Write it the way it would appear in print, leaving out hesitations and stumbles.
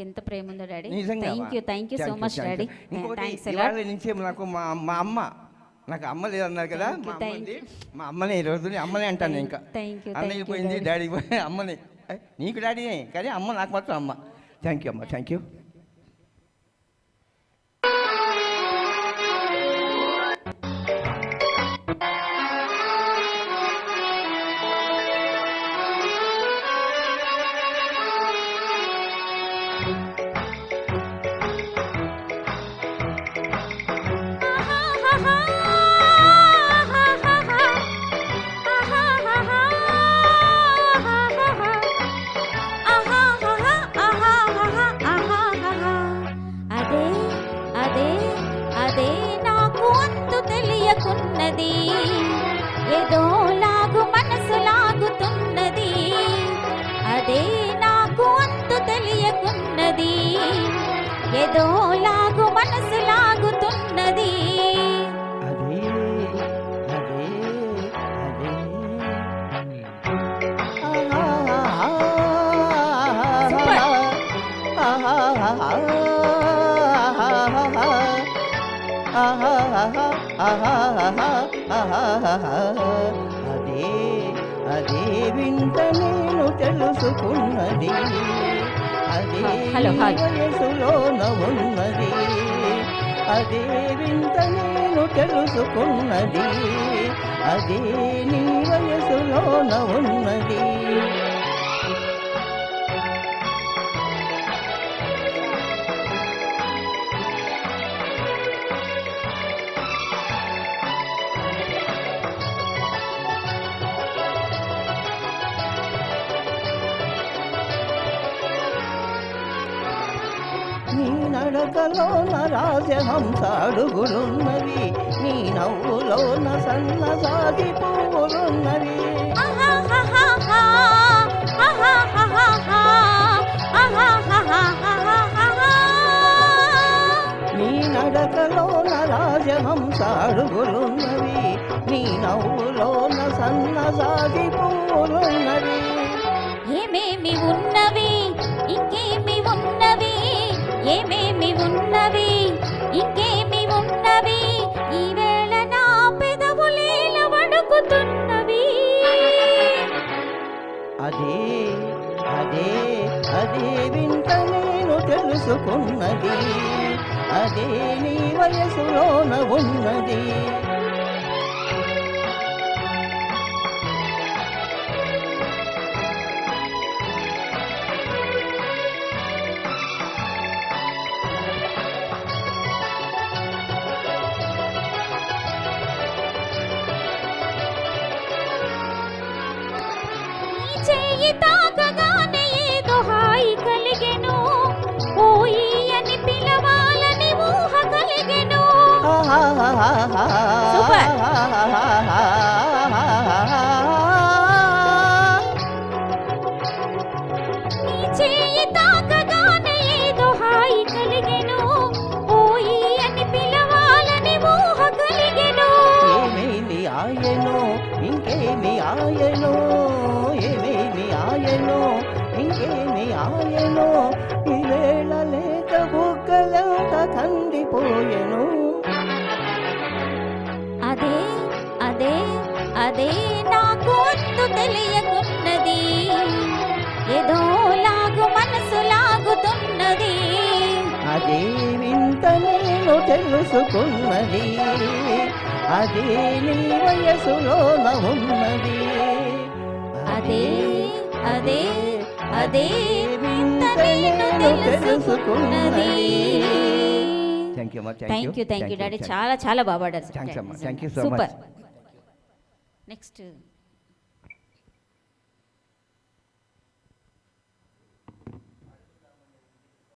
ఎంత ప్రేమ ఉందో డాడీ. నిజంగా thank you so much daddy. ఇవాళ నుంచి నాకు మా అమ్మ, నాకు అమ్మ లేదన్నారు కదా, మా అమ్మనే ఈ రోజు అమ్మనే అంటాను. ఇంకా అన్నయ్య పోయింది, డాడీ పోయింది, అమ్మనే. నీకు డాడీ కానీ అమ్మ నాకు మాత్రం అమ్మ. థ్యాంక్ యూ అమ్మ, థ్యాంక్ యూ. తెలియకున్నది ఏదో లాగు మనసు లాగుతున్నది, అదే నాకు అంతు తెలియకున్నది, ఏదో లాగు మనసు లాగుతున్నది. అదే అదే వింత నేను తెలుసుకున్నది, అదే వయసులోన ఉన్నది, అదే వింత నేను తెలుసుకున్నది, అదే నీ వయసులోన ఉన్నది. నీ నడకలోన రాజహంస అడుగులున్నవి, నీ నవ్వులోన సన్నజాజి పువ్వులున్నవి, నీ నడకలోన రాజహంస అడుగులున్నవి, నీ నవ్వులోన సన్నజాజి పువ్వులున్నవి. ఏమేమి ఉన్నవి ఇంకేమి ఉన్నవి, ఏమేమి ఉన్నవి ఇంకేమి ఉన్నవి, ఈవేళ నా పెదవులేల వణుకుతున్నవి. అదే అదే అదే వింత నేను తెలుసుకున్నది, అదే నీ వయసులోన ఉన్నది. చెయ్యి తాకగానే ఏదో హాయి కలిగెను, ఓయి అని పిలవాలని ఊహ కలిగెను. సూపర్. నీ చెయ్యి తాకగానే ఏదో హాయి కలిగెను, ఓయి అని పిలవాలని ఊహ కలిగెను. ఏమేమి ఆయనో ఇంకేమి ఆయనో, ఏమేమి ఆయనో ఇంకేమి ఆయనో, ఈవేళ లేక బుగ్గలంత కందిపోయెను. అదే అదే అదే నాకు అంతు తెలియకున్నది, ఏదో లాగు మనసు లాగుతున్నది, అదే వింత నేను తెలుసుకున్నది, అదే నీ వయసులోన ఉన్నది. అదే అదే అదే వింత నేను తెలుసుకున్నది. థ్యాంక్ యూ డాడీ, చాలా చాలా బాగా పాడారు. థ్యాంక్స్ అమ్మా, thank you so much. Super. Next